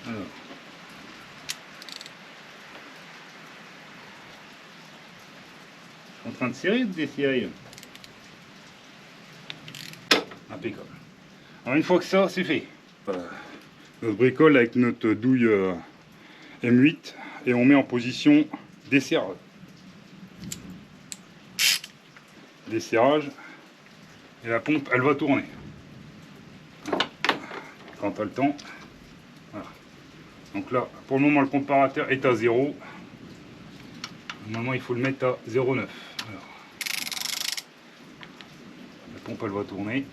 Alors. Je suis en train de serrer ou de desserrer? Impeccable. Alors une fois que ça c'est fait, notre bricole avec notre douille M8 et on met en position desserrage. Desserrage et la pompe elle va tourner. Quand tu as le temps. Voilà. Donc là pour le moment le comparateur est à 0. Normalement il faut le mettre à 0,9. La pompe elle va tourner.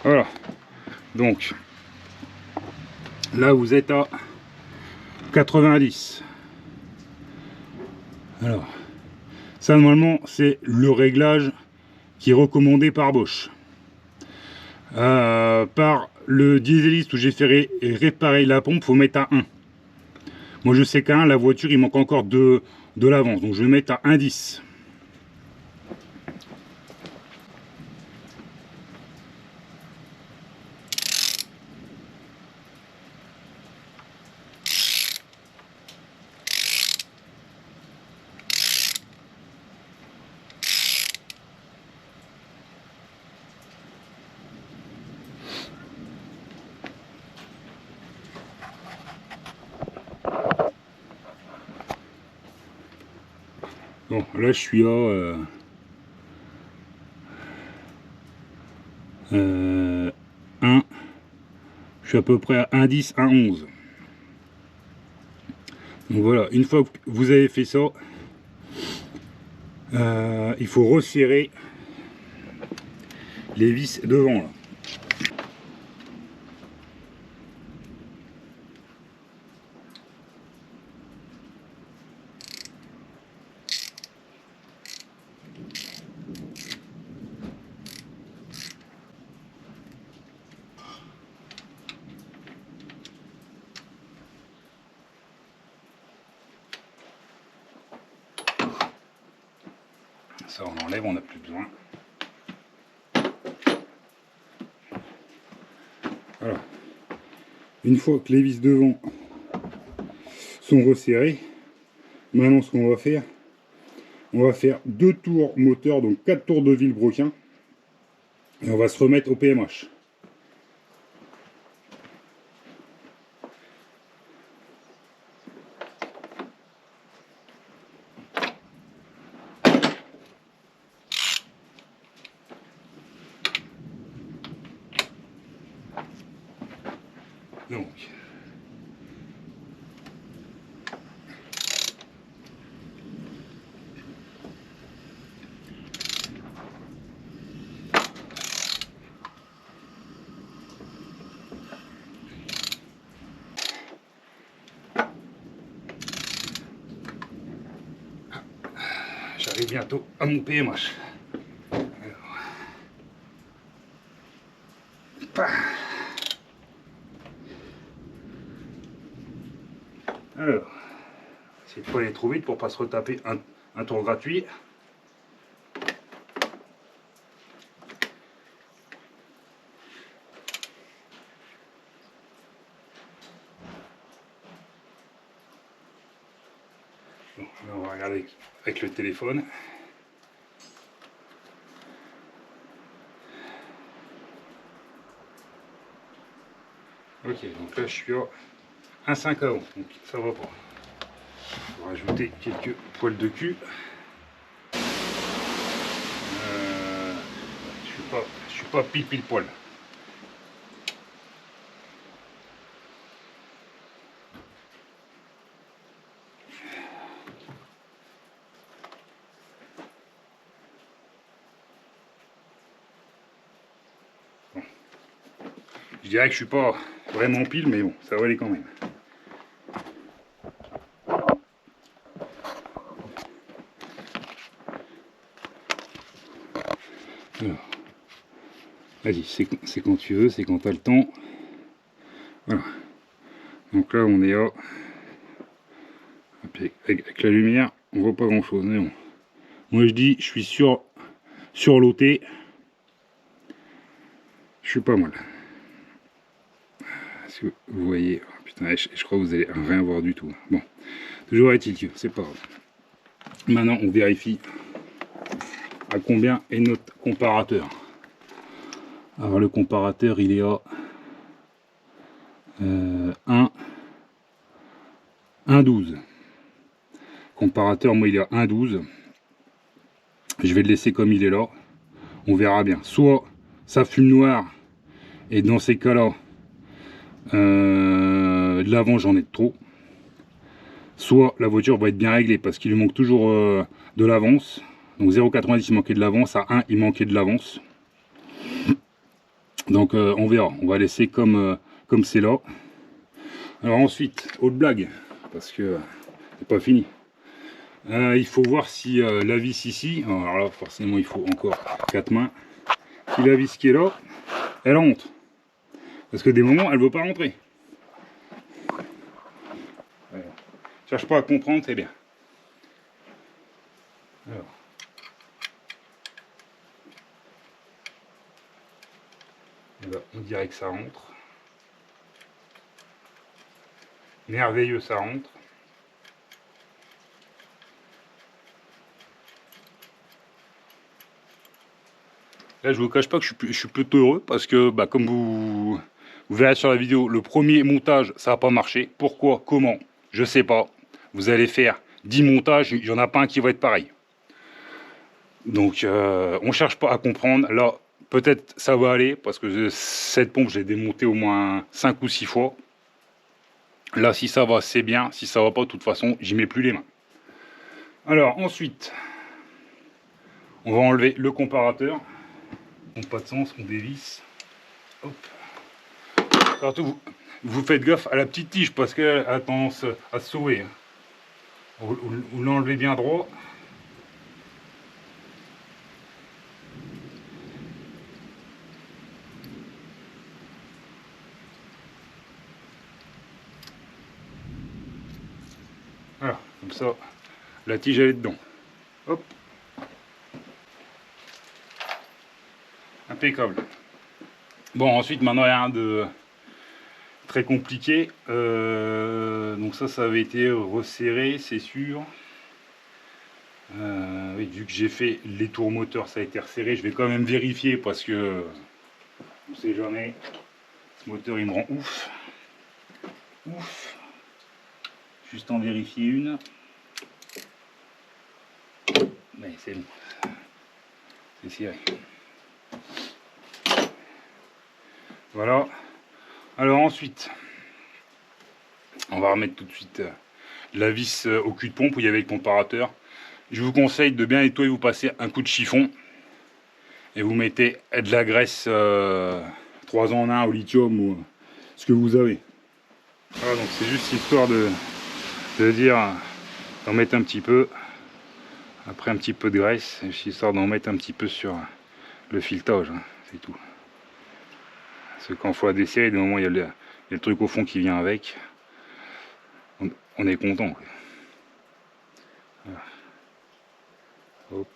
Voilà, donc là vous êtes à 90. Alors, ça normalement c'est le réglage qui est recommandé par Bosch. Par le dieseliste où j'ai fait réparer la pompe, faut mettre à 1. Moi je sais qu'à 1, la voiture il manque encore de l'avance, donc je vais mettre à 1,10. Bon, là je suis à 1, je suis à peu près à 1,10, 1,11. Donc voilà, une fois que vous avez fait ça, il faut resserrer les vis devant là. Ça on enlève, on n'a plus besoin. Voilà. Une fois que les vis devant sont resserrées, maintenant ce qu'on va faire, on va faire 2 tours moteur, donc 4 tours de vilebrequin, et on va se remettre au PMH. Donc, j'arrive bientôt à mon PMH. Alors, essayer de pas aller trop vite pour pas se retaper un tour gratuit. Bon, là, on va regarder avec le téléphone. Ok, donc là je suis à 1,5 avant, donc ça va pas. On va rajouter quelques poils de cul. Je suis pas pile poil. Bon. Je dirais que je suis pas vraiment pile, mais bon, ça va aller quand même. Vas-y, c'est quand tu veux, c'est quand tu as le temps. Voilà. Donc là, on est à... Avec la lumière, on voit pas grand chose. Mais bon. Moi, je dis, je suis surloté. Je suis pas mal. Est-ce que vous voyez? Oh, putain, je crois que vous allez rien voir du tout. Bon, toujours est-il que c'est pas grave. Maintenant, on vérifie à combien est notre comparateur. Alors, le comparateur, il est à 1,12. Comparateur, moi, il est à 1,12. Je vais le laisser comme il est là. On verra bien. Soit ça fume noir, et dans ces cas-là, de l'avant, j'en ai trop. Soit la voiture va être bien réglée parce qu'il lui manque toujours de l'avance. Donc 0,90 il manquait de l'avance, à 1 il manquait de l'avance. Donc on verra, on va laisser comme c'est là. Alors ensuite, autre blague, parce que c'est pas fini. Il faut voir si la vis ici, alors là forcément il faut encore 4 mains, si la vis qui est là, elle rentre. Parce que des moments elle veut pas rentrer. Cherche pas à comprendre, c'est bien. Alors. Là, on dirait que ça rentre. Merveilleux, ça rentre. Là, je vous cache pas que je suis plutôt heureux parce que, bah, comme vous verrez sur la vidéo, le premier montage, ça n'a pas marché. Pourquoi? Comment? Je sais pas. Vous allez faire 10 montages, il n'y en a pas un qui va être pareil. Donc, on cherche pas à comprendre. Là, peut-être ça va aller parce que cette pompe, j'ai démonté au moins 5 ou 6 fois. Là, si ça va, c'est bien. Si ça va pas, de toute façon, j'y mets plus les mains. Alors, ensuite, on va enlever le comparateur. Pas de sens, on dévisse. Hop. Surtout, vous faites gaffe à la petite tige parce qu'elle a tendance à se sauver. Vous l'enlevez bien droit. Voilà, comme ça, la tige elle est dedans. Hop. Impeccable. Bon, ensuite, maintenant, il y a un de très compliqué. Donc ça avait été resserré, c'est sûr. Oui, vu que j'ai fait les tours moteurs, ça a été resserré. Je vais quand même vérifier parce que on sait jamais. Ce moteur, il me rend ouf. Ouf. Juste en vérifier une. Mais c'est bon. C'est serré. Voilà. Alors ensuite, on va remettre tout de suite la vis au cul de pompe où il y avait le comparateur. Je vous conseille de bien nettoyer, vous passez un coup de chiffon et vous mettez de la graisse 3 en 1 au lithium ou ce que vous avez. Voilà, donc c'est juste histoire de dire d'en mettre un petit peu. Après un petit peu de graisse, histoire d'en mettre un petit peu sur le filetage, hein, c'est tout. Parce que quand il faut la desserrer, des moments il y a le truc au fond qui vient avec. On est content. Voilà. Hop.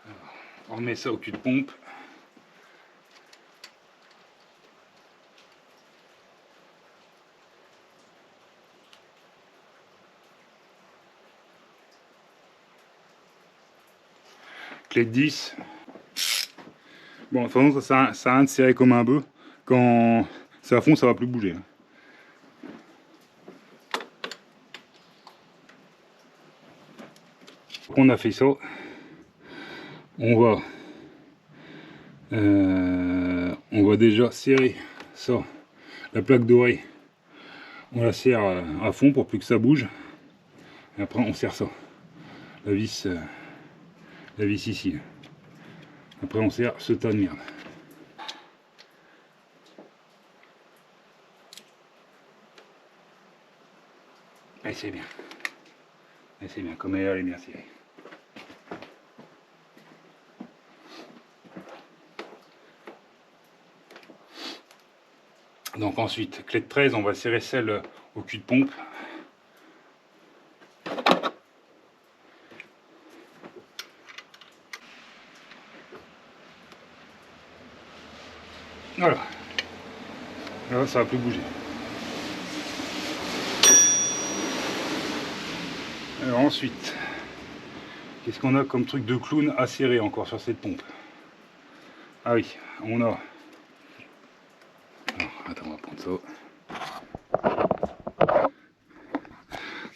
Alors, on remet ça au cul de pompe. Clé de 10. Bon, de toute façon, ça sert à rien de serrer comme un bœuf. Quand c'est à fond, ça va plus bouger. On a fait ça. On va déjà serrer ça. La plaque dorée, on la serre à fond pour plus que ça bouge. Et après, on serre ça. La vis ici. Après, on serre ce tas de merde. Et c'est bien. Et c'est bien, comme elle est bien serrée. Donc ensuite, clé de 13, on va serrer celle au cul de pompe. Voilà. Là, ça va plus bouger. Alors ensuite, qu'est-ce qu'on a comme truc de clown à serrer encore sur cette pompe? Ah oui, on a... Alors, attends, on va prendre ça.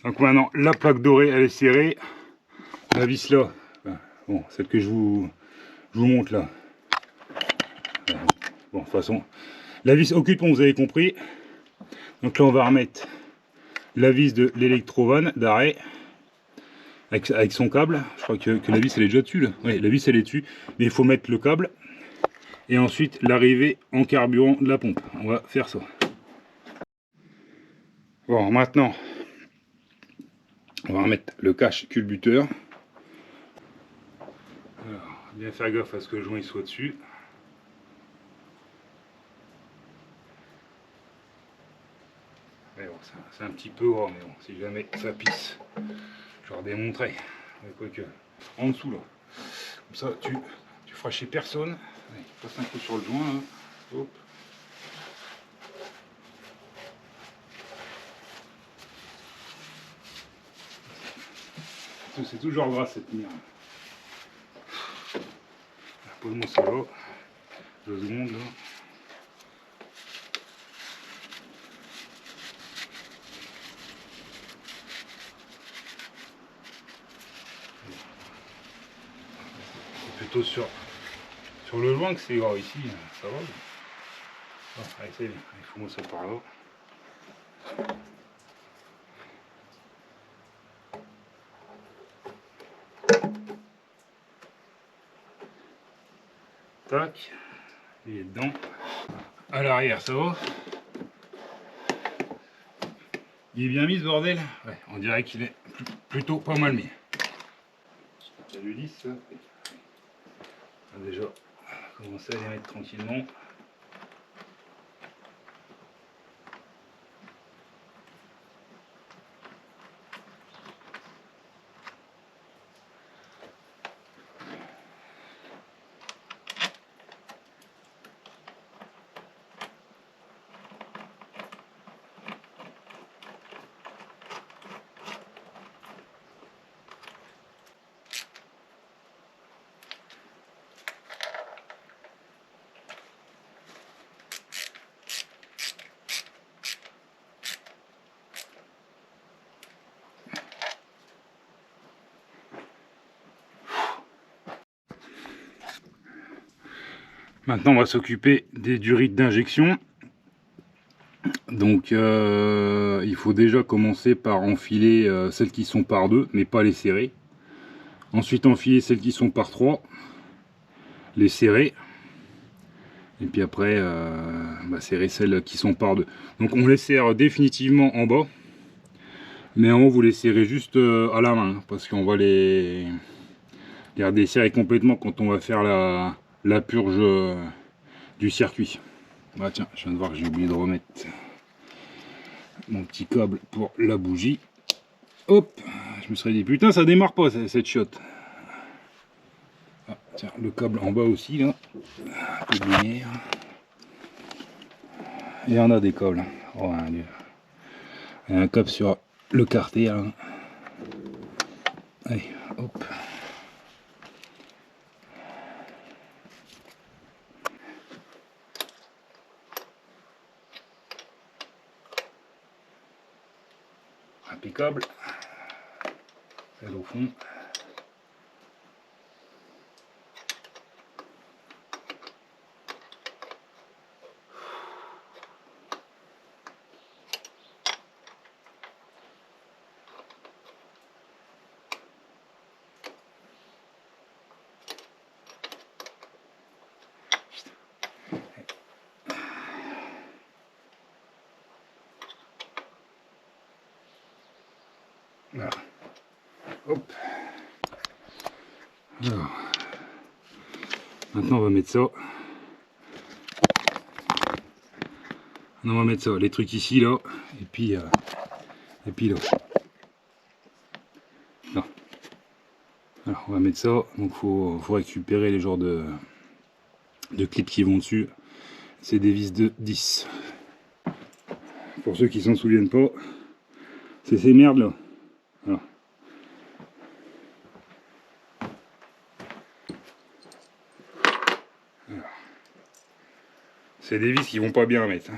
Donc maintenant, la plaque dorée, elle est serrée. La vis là, bon, celle que je vous montre là. Bon, de toute façon, la vis au cul de pompe, vous avez compris. Donc là, on va remettre la vis de l'électrovan d'arrêt avec son câble. Je crois que la vis elle est déjà dessus là. Oui, la vis elle est dessus, mais il faut mettre le câble et ensuite l'arrivée en carburant de la pompe. On va faire ça. Bon, maintenant, on va remettre le cache culbuteur. Alors, bien faire gaffe à ce que le joint il soit dessus. Bon, c'est un petit peu gros, mais bon, si jamais ça pisse, je leur démontrerai. Quoique, en dessous là, comme ça tu feras chez personne. Allez, passe un coup sur le joint. Hein. Hop. C'est toujours gras cette mire. Pose-moi ça là. 2 secondes là. Plutôt sur le joint que c'est gras ici, ça va. Bon, allez, c'est bien, il faut moi ça par là. Tac, il est dedans. À l'arrière, ça va. Il est bien mis ce bordel. Ouais, on dirait qu'il est plutôt pas mal mis. Ça lui dit ça. On va déjà commencer à les mettre tranquillement. Maintenant, on va s'occuper des durites d'injection. Donc, il faut déjà commencer par enfiler celles qui sont par 2, mais pas les serrer. Ensuite, enfiler celles qui sont par 3, les serrer. Et puis après, serrer celles qui sont par 2. Donc, on les serre définitivement en bas. Mais en haut, vous les serrez juste à la main, parce qu'on va les redesserrer complètement quand on va faire la purge du circuit. Ah tiens, je viens de voir que j'ai oublié de remettre mon petit câble pour la bougie. Hop, je me serais dit, putain, ça démarre pas cette chiotte. Ah, tiens, le câble en bas aussi, là. Un peu de lumière. Et on a des câbles. Oh, il y a un câble sur le carter, là. Allez, hop. Impeccable. Celle au fond. Voilà. Hop. Alors, maintenant on va mettre ça On va mettre ça, les trucs ici, là, et puis là. Là. Alors, on va mettre ça, donc faut récupérer les genres de clips qui vont dessus. C'est des vis de 10. Pour ceux qui s'en souviennent pas, c'est ces merdes là. Voilà. C'est des vis qui vont pas bien à mettre. Hein.